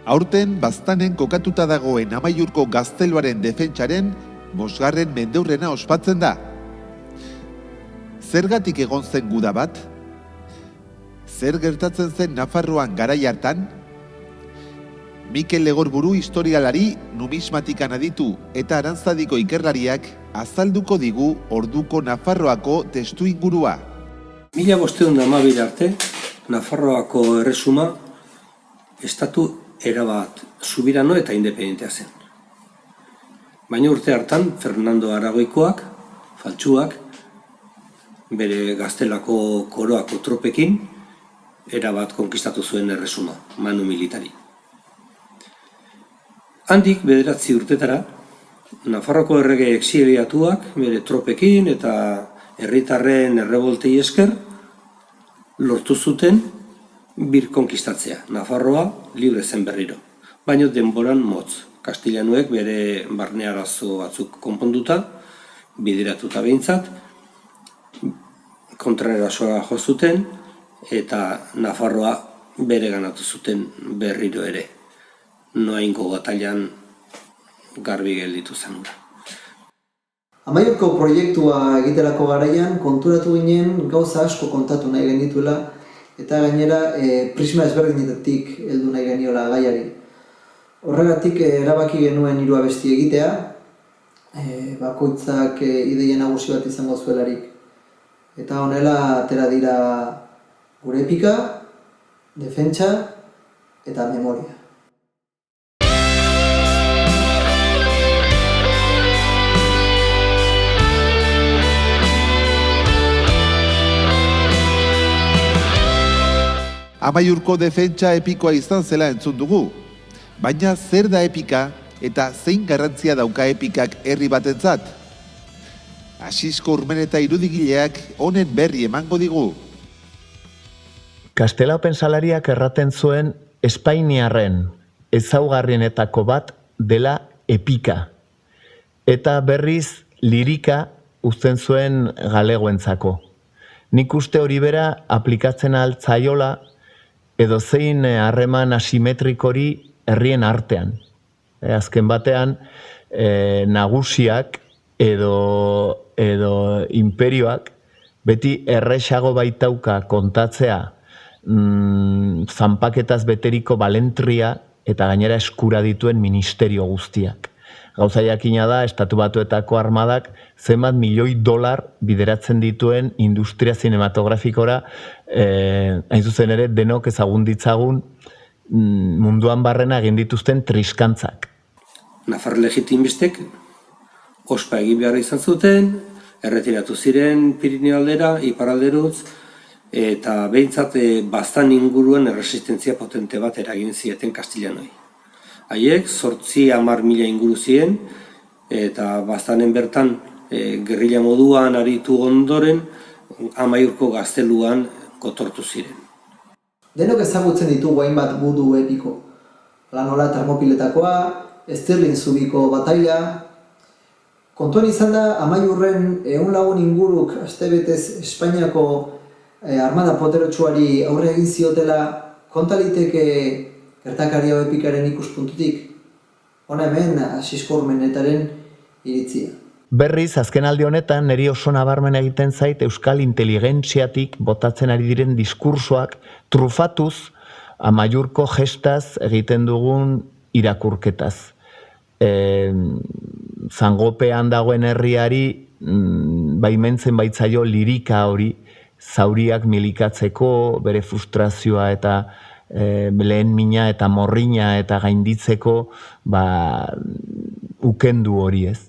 Aurten Baztanen kokatuta dagoen Amaiurko gazteluaren defentsaren 5. mendeurrena ospatzen da. Zergatik egon zen guda bat? Zer gertatzen zen Nafarroan garai hartan? Mikel Legorburu historialari, numismatikan aditu eta Aranzadiko ikerlariak azalduko digu orduko Nafarroako testuingurua. 1512 arte, Nafarroako erresuma estatu erabat subirano eta independentea zen. Baina urte hartan, Fernando Aragoikoak, faltsuak, bere gaztelako koroako tropekin, erabat konkistatu zuen erresuma, manu militari. Handik 9 urtetara, Nafarroko errege exiliatuak, bere tropekin eta herritarren erreboltei esker, lortu zuten birkonkistatzea. Nafarroa libre zen berriro, baina denboran motz. Kastilianuek bere barne arazo batzuk konponduta, bideratuta behintzat, kontraerasoa jo zuten eta Nafarroa bere ganatu zuten berriro ere. Noaingo batailan garbi gelditu zen. Amaiurko proiektua egiterako garaian konturatu ginen gauza asko kontatu nahi genituela eta gainera prisma ezberdinetatik heldu nahi geniola gaiari. Horregatik erabaki genuen 3 abesti egitea, bakoitzak ideia nagusi bat izango zuelarik. Eta honela atera dira gure epika, defentsa eta memoria. Amaiurko defentsa epikoa izan zela entzun dugu. Baina zer da epika eta zein garrantzia dauka epikak herri batentzat? Asisko Urmeneta irudigileak honen berri emango digu. Kastelao pentsalariak erraten zuen espainiarren ezaugarrienetako bat dela epika. Eta berriz lirika uzten zuen galegoentzako. Nik uste hori bera aplikatzen altzaiola edo zein harreman asimetrikori herrien artean. Azken batean, nagusiak edo imperioak beti erresago baitauka kontatzea zanpaketaz beteriko balentria eta gainera eskura dituen ministerio guztiak. Gauza jakina da, Estatu Batuetako armadak zenbat milioi $, bideratzen dituen industria zinematografikora, hain zuzen ere denok ezagun ditzagun munduan barrena egin dituzten triskantzak. Nafar legitimistek ospa egin behar izan zuten, erretiratu ziren Pirineo aldera, iparalderutz, eta behintzat Baztan inguruan erresistentzia potente bat eragin zieten Kastilianoi. Haiek 8-10.000 inguru ziren, eta Baztanen bertan gerrilla moduan aritu ondoren, Amaiurko gazteluan gotortu ziren. Denok ezagutzen ditugu hainbat gudu epiko. Lanola Termopiletakoa, Estirlin zubiko bataila. Kontuan izan da, Amaiurren 100 lagun inguruk astebetez Espainiako armada poterotsuari aurre egin ziotela, konta liteke gertakari hau epikaren ikuspuntutik. Hona hemen Asisko Urmenetaren iritzia. Berriz, azkenaldi honetan, niri oso nabarmen egiten zait euskal inteligentziatik botatzen ari diren diskursoak trufatuz Amaiurko gestaz egiten dugun irakurketaz. Zangopean dagoen herriari baimentzen baitzaio lirika hori, zauriak milikatzeko, bere frustrazioa eta lehen mina eta morrina eta gainditzeko ukendu hori ez.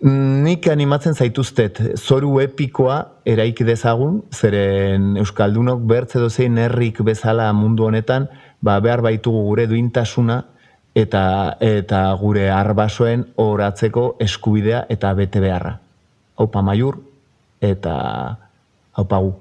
Nik animatzen zaituztet zoru epikoa eraiki dezagun, zeren euskaldunok bertze dozein herrik bezala mundu honetan, behar baitugu gure duintasuna eta gure arbasoen oratzeko eskubidea eta bete beharra. Aupa Amaiur eta aupa gu.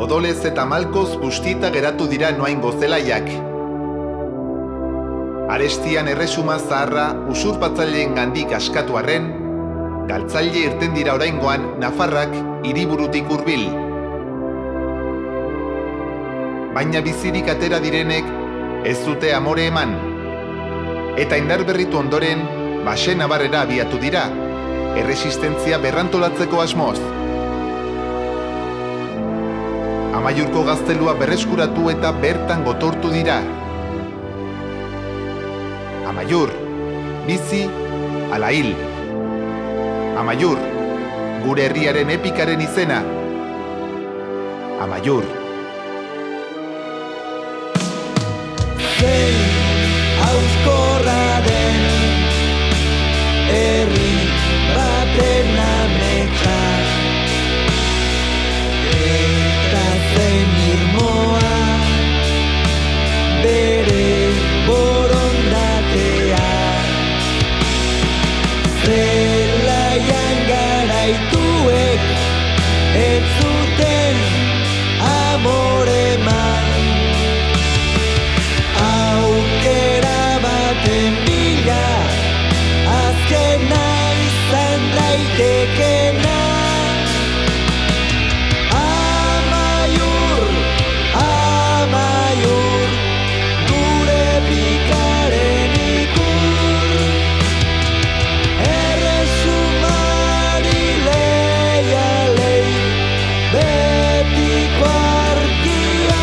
odolez eta malkoz bustita geratu dira noaingo zelaiak. Arestian erresuma zaharra usurpatzaileen gandik askatu arren, galtzaile irten dira oraingoan Nafarrak hiriburutik hurbil. Baina bizirik atera direnek ez dute amore eman. Eta indar berritu ondoren, Baxe Nabarrera abiatu dira, erresistentzia berrantolatzeko asmoz. Amaiurko gaztelua berreskuratu eta bertan gotortu dira. Amaiur, bizi ala hil. Amaiur, gure herriaren epikaren izena. Amaiur. Zein hauskorra den herri baten ametsa, eta zein irmoa bere borondatea. Zelaian garaituek ez zuten amore eman, aukera baten bila azkena izan daitekena. Amaiur, amaiur, gure pikaren ikur, erresumari leialei betiko argia.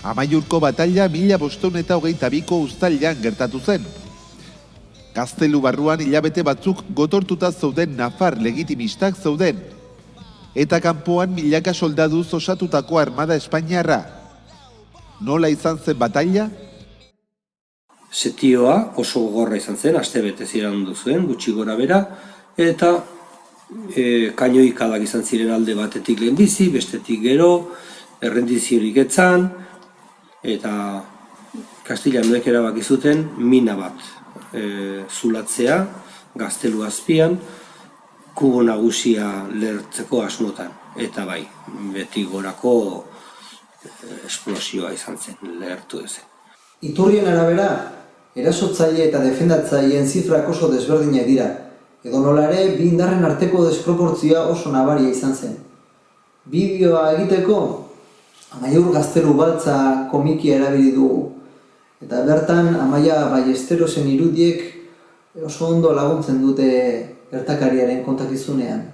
Amaiurko bataila 1522ko uztailean gertatu zen. Gaztelu barruan hilabete batzuk gotortuta zeuden nafar legitimistak zeuden, eta kanpoan milaka soldaduz osatutako armada espainiarra. Nola izan zen bataila? Setioa oso gogorra izan zen, astebete iraundu zuen, gutxi gora bera, eta kainoikadak izan ziren alde batetik lehenbizi, bestetik gero, errendiziorik etzan, eta Kastilanuek erabaki zuten mina bat zulatzea, gaztelu azpian, kubo nagusia lehertzeko asmotan. Eta bai, beti gorako esplosioa izan zen, lehertu ezen. Iturrien arabera, erasotzaile eta defendatzaileen zifrak oso desberdinak dira, edo nola ere, bi indarren arteko desproportzioa oso nabaria izan zen. Bideoa egiteko, Amaiur Gaztelu baltza komikia erabili dugu, eta bertan Amaia Ballesterosen irudiek oso ondo laguntzen dute gertakariaren kontakizunean.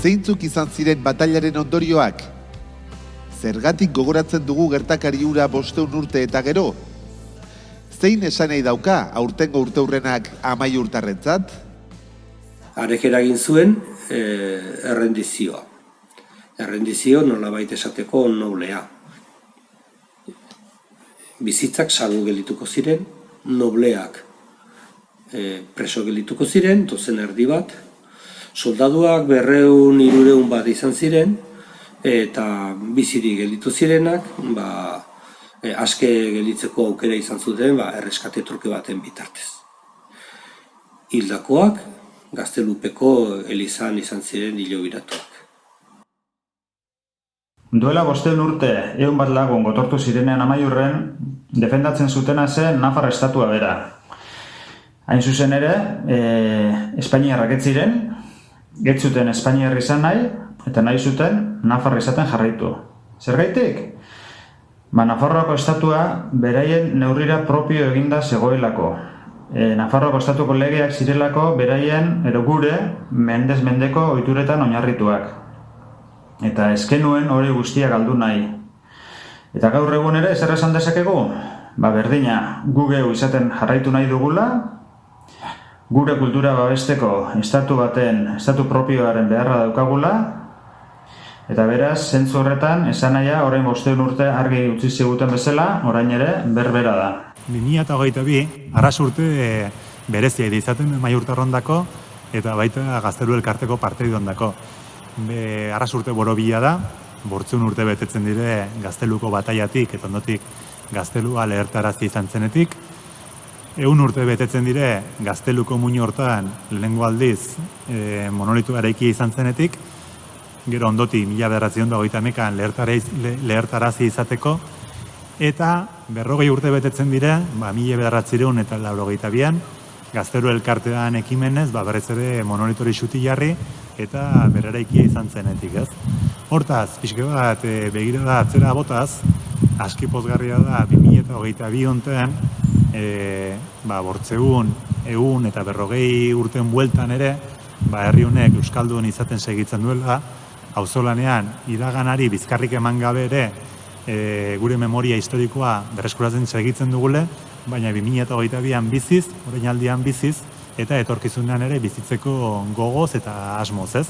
Zeintzuk izan ziren batailaren ondorioak? Zergatik gogoratzen dugu gertakari hura 500 urte eta gero? Zein esan nahi dauka aurtengo urteurrenak Amaiurtarrentzat? Harek eragin zuen errendizioa. Errendizio nolabait esateko noblea. Bizitzak salbu gelituko ziren, nobleak preso gelituko ziren, dozen erdi bat, soldaduak 200-300 bat izan ziren, eta biziri gelitu zirenak, aske gelitzeko aukera izan zuten, erreskate truke baten bitartez. Hildakoak, Gaztelupeko elizan izan ziren hilobiratuak. Duela 500 urte, 100 bat lagun gotortu zirenean Amaiurren, defendatzen zutena zen Nafar estatua bera. Hain zuzen ere, Espainiarrak ez ziren, ez zuten Espainiar izan nahi, eta nahi zuten Nafar izaten jarraitu. Zergaitik? Nafarroako estatua beraien neurrira propio eginda zegoelako. Nafarroako estatuko legeak zirelako beraien edo gure mendez mendeko ohituretan oinarrituak. Eta eskenuen hori guztia galdu nahi. Eta gaur egun ere zer esan dezakegu? Berdina, gu geu izaten jarraitu nahi dugula, gure kultura babesteko estatu propioaren beharra daukagula, eta beraz, zentzu horretan, esan nahia, orain 500 urte argi utzi ziguten bezala, orain ere, berbera da. 2022, Arrasurte berezia izaten Amaiurtarrondako eta baita Gaztelu elkarteko parteidondako. Arrasurte borobila da, 500 urte betetzen dire Gazteluko bataiatik eta ondotik Gaztelua lehertarazi izan zenetik. 100 urte betetzen dire Gazteluko muino hortan lehenengo aldiz monolitu eraiki izan zenetik, gero ondoti 1921an lehertarazi izateko, eta 40 urte betetzen dire, 1982an, Gaztelu elkartean ekimenez, berrez ere monolitori xuti jarri, eta berreraikia izan zenetik, ez? Hortaz, pixke bat begirada atzera botaz, aski pozgarria da 2022 hontean, 800, 100 eta 40 urten bueltan ere, herri honek euskaldun izaten segitzen duela, auzolanean iraganari bizkarrik eman gabe ere gure memoria historikoa berreskuratzen segitzen dugule, baina 2022an biziz, orainaldian biziz, eta etorkizunean ere bizitzeko gogoz eta asmoz, ez?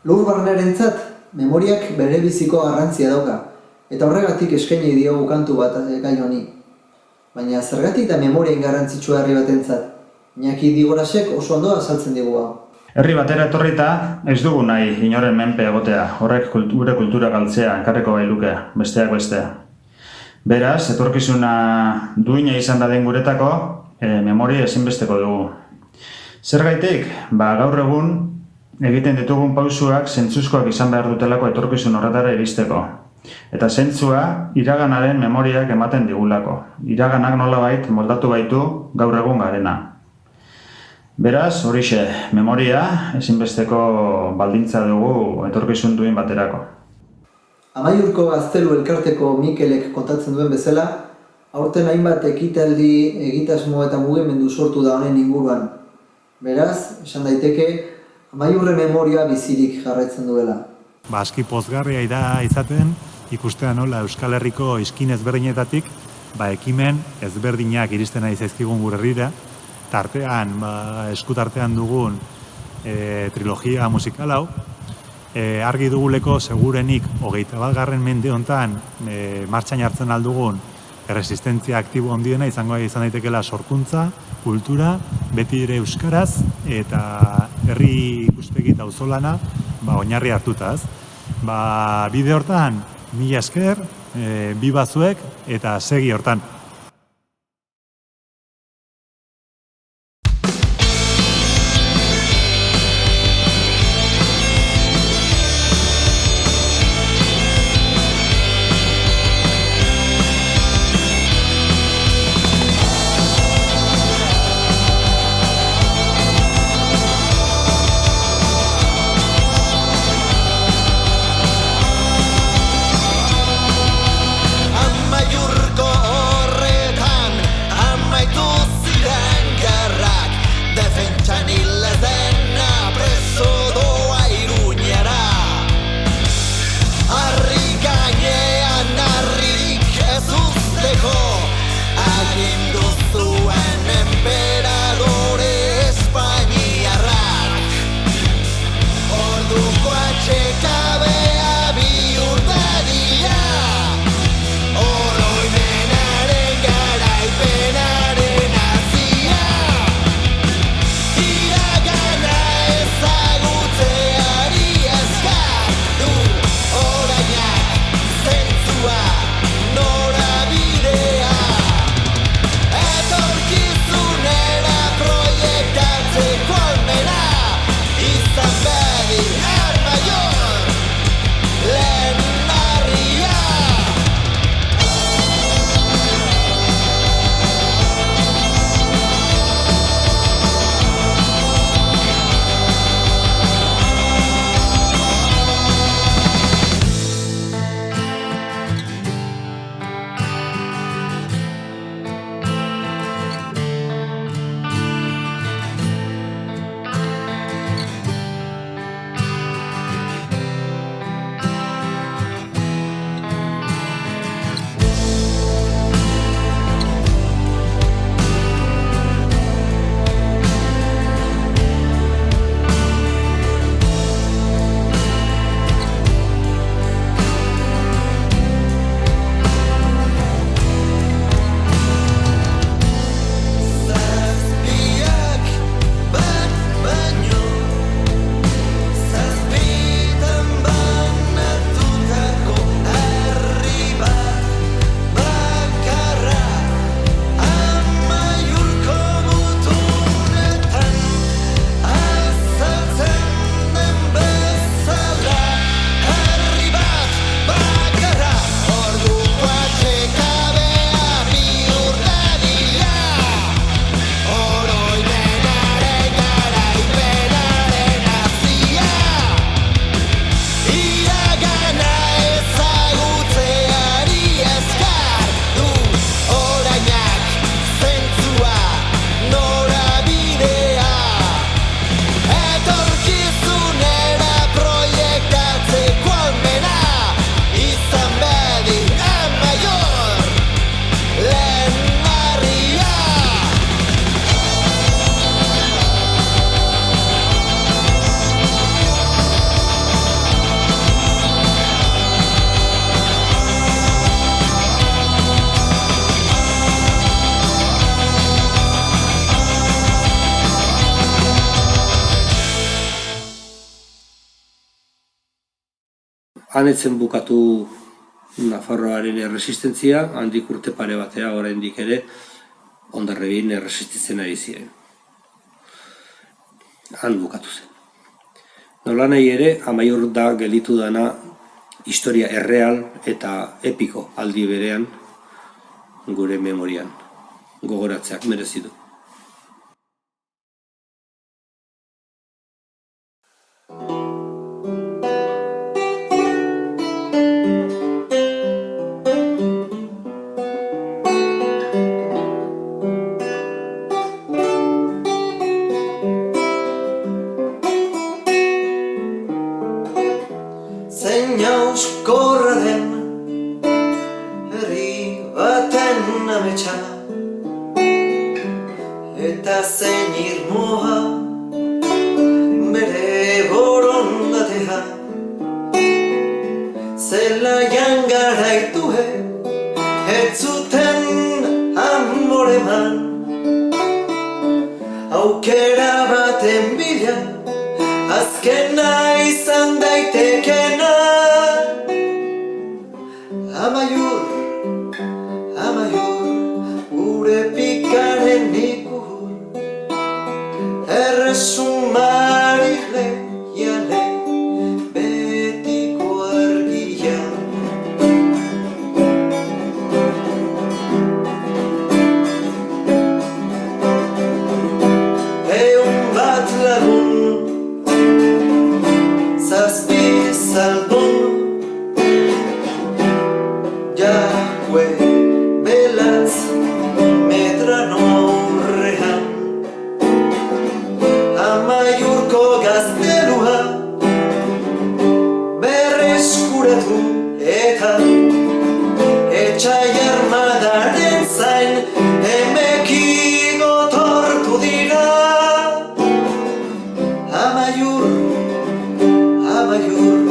Lur Barnerentzat, memoriak bere biziko garrantzia dauka, eta horregatik eskaini diogu kantu bat gai honi. Baina zergatik da memoriain garrantzitsua herri batentzat? Iñaki Digorasek oso ondo azaltzen digu hau. Herri batera etorrita ez dugu nahi inoren menpe egotea, horrek gure kultura galtzea ekarreko bailuke, besteak bestea. Beraz, etorkizuna duina izan da den guretako, memoria ezinbesteko dugu. Zergaitik, gaur egun egiten ditugun pausuak zentzuzkoak izan behar dutelako etorkizun horretara iristeko. Eta zentzua iraganaren memoriak ematen digulako. Iraganak nolabait moldatu baitu gaur egun garena. Beraz, horixe, memoria ezinbesteko baldintza dugu etorkizun duin baterako. Amaiurko Gaztelu elkarteko Mikelek kontatzen duen bezala, aurten hainbat ekitaldi, egitasmo eta mugimendu sortu da honen inguruan. Beraz, esan daiteke, Amaiurre memoria bizirik jarraitzen duela. Aski pozgarria da izaten, ikustea nola Euskal Herriko iskin ezberdinetatik, ekimen ezberdinak iristen ari zaizkigun gure herrira, tartean, eskutartean dugun trilogia musikal hau, argi duguleko segurenik 21. mende hontan martxan jartzen aldugun erresistentzia aktibo handiena izan daitekela sorkuntza, kultura, beti ere euskaraz eta herri ikuspegi eta auzolana oinarri hartutaz. Bide hortan, mila esker, bi bazuek eta segi hortan. Amaiurko hanetzen bukatu Nafarroaren erresistentzia, handik urte pare batea oraindik ere Hondarribin erresistitzen ari ziren. Han bukatu zen. Nola nahi ere, Amaiur da gelditu dana historia erreal eta epiko aldi berean gure memorian. Gogoratzeak merezi du. Zein auskorra den herri baten ametsa, eta zein irmoa bere borondatea, zelaian garaitue ez zuten amoreman, aukera baten bila azkena izan daitekena. Amaiur, Amaiur, gure pikaren ikur, erresumarile jale betiko argia. Eun bat lagun, zazpi salbon, Jakue belatz metrano aurrean, Amaiurko gaztelua berreskuratu eta etxai armadaren zain emeki gotortu dira. Amaiur, Amaiur,